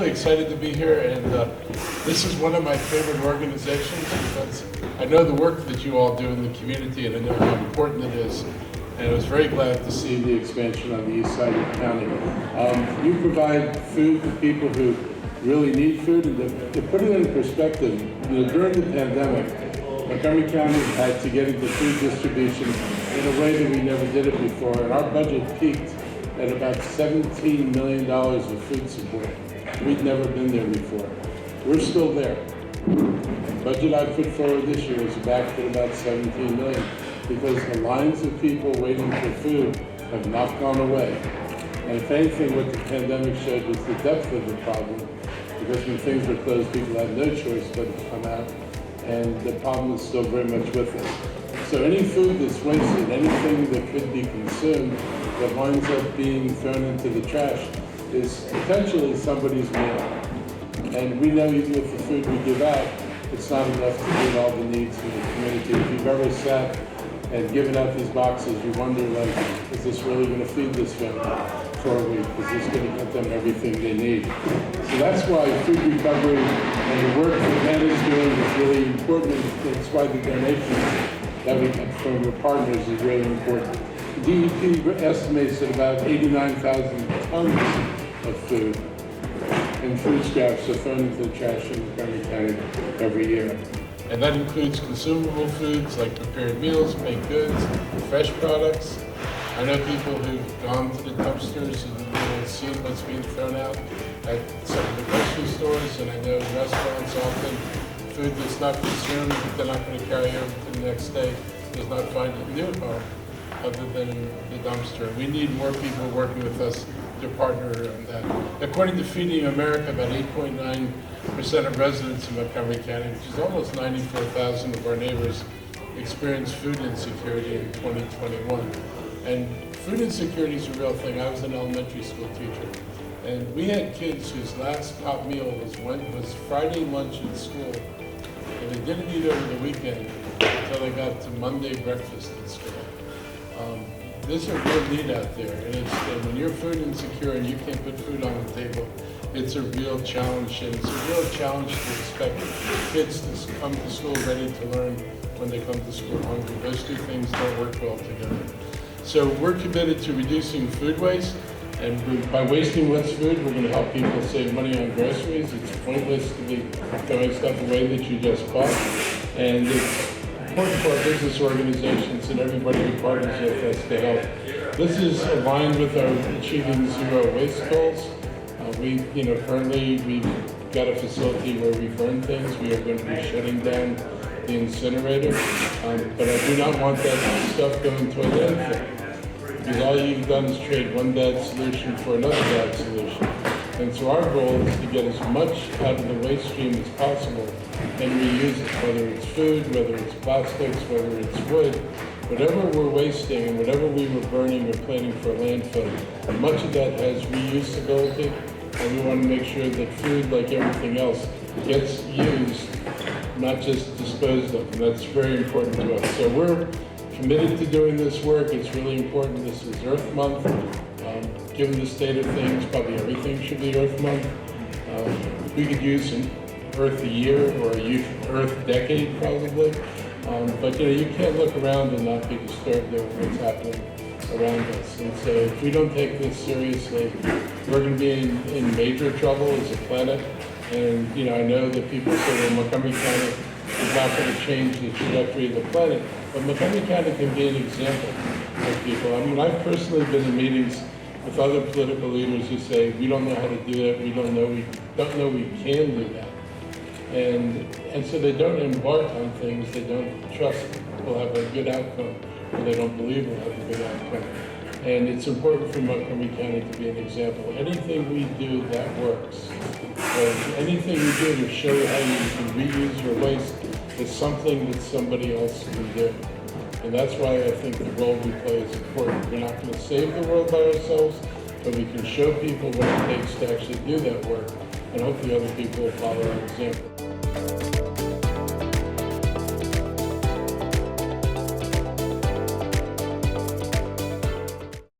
really excited to be here, and this is one of my favorite organizations because I know the work that you all do in the community, and I know how important it is. And I was very glad to see the expansion on the east side of the county. You provide food to people who really need food, and to put it in perspective, during the pandemic, Montgomery County had to get into food distribution in a way that we never did it before, and our budget peaked at about $17 million of food support. We'd never been there before. We're still there. The budget I put forward this year is back at about $17 million because the lines of people waiting for food have not gone away. And if anything, what the pandemic showed was the depth of the problem, because when things were closed, people had no choice but to come out, and the problem is still very much with us. So any food that's wasted, anything that could be consumed that winds up being thrown into the trash is potentially somebody's meal. And we know even with the food we give out, it's not enough to meet all the needs in the community. If you've ever sat and given out these boxes, you wonder, like, is this really going to feed this family for a week? Is this going to get them everything they need? So that's why food recovery and the work that Manna is doing is really important. That's why the donations that we get from your partners is really important. DEP estimates that about 89,000 tons of food and food scraps are thrown into the trash in Montgomery County every year. And that includes consumable foods like prepared meals, baked goods, fresh products. I know people who've gone to the dumpsters and seen what's being thrown out at some of the grocery stores, and I know restaurants often, food that's not consumed, but they're not going to carry over to the next day, does not find a new home other than the dumpster. We need more people working with us to partner on that. According to Feeding America, about 8.9% of residents in Montgomery County, which is almost 94,000 of our neighbors, experienced food insecurity in 2021. And food insecurity is a real thing. I was an elementary school teacher, and we had kids whose last hot meal was Friday lunch in school, and they didn't eat over the weekend until they got to Monday breakfast in school. There's a real need out there, and when you're food insecure and you can't put food on the table, it's a real challenge, and it's a real challenge to expect kids to come to school ready to learn when they come to school hungry. Those two things don't work well together. So we're committed to reducing food waste, and by wasting less food, we're going to help people save money on groceries. It's pointless to be throwing stuff away that you just bought, and it's important for our business organizations and everybody who partners with us to help. This is aligned with our Achieving Zero Waste goals. Currently we've got a facility where we burn things. We are going to be shutting down the incinerator, but I do not want that stuff going to a landfill, because all you've done is trade one bad solution for another bad solution. And so our goal is to get as much out of the waste stream as possible and reuse it, whether it's food, whether it's plastics, whether it's wood. Whatever we're wasting and whatever we were burning or planning for a landfill, much of that has reusability, and we want to make sure that food, like everything else, gets used, not just disposed of, and that's very important to us. So we're committed to doing this work. It's really important. This is Earth Month. Given the state of things, probably everything should be Earth Month. We could use an Earth a year or a Earth decade probably, but you can't look around and not be disturbed with what's happening around us. And so if we don't take this seriously, we're going to be in major trouble as a planet. And I know that people say that Montgomery County is not going to change the trajectory of the planet, but Montgomery County can be an example for people. I mean, I've personally been in meetings with other political leaders who say, we don't know how to do it, we don't know we can do that. And so they don't embark on things they don't trust will have a good outcome, or they don't believe will have a good outcome. And it's important for Montgomery County to be an example. Anything we do that works, anything we do to show how you can reuse your waste is something that somebody else can do. And that's why I think the role we play is important. We're not going to save the world by ourselves, but we can show people what it takes to actually do that work, and hopefully other people will follow our example.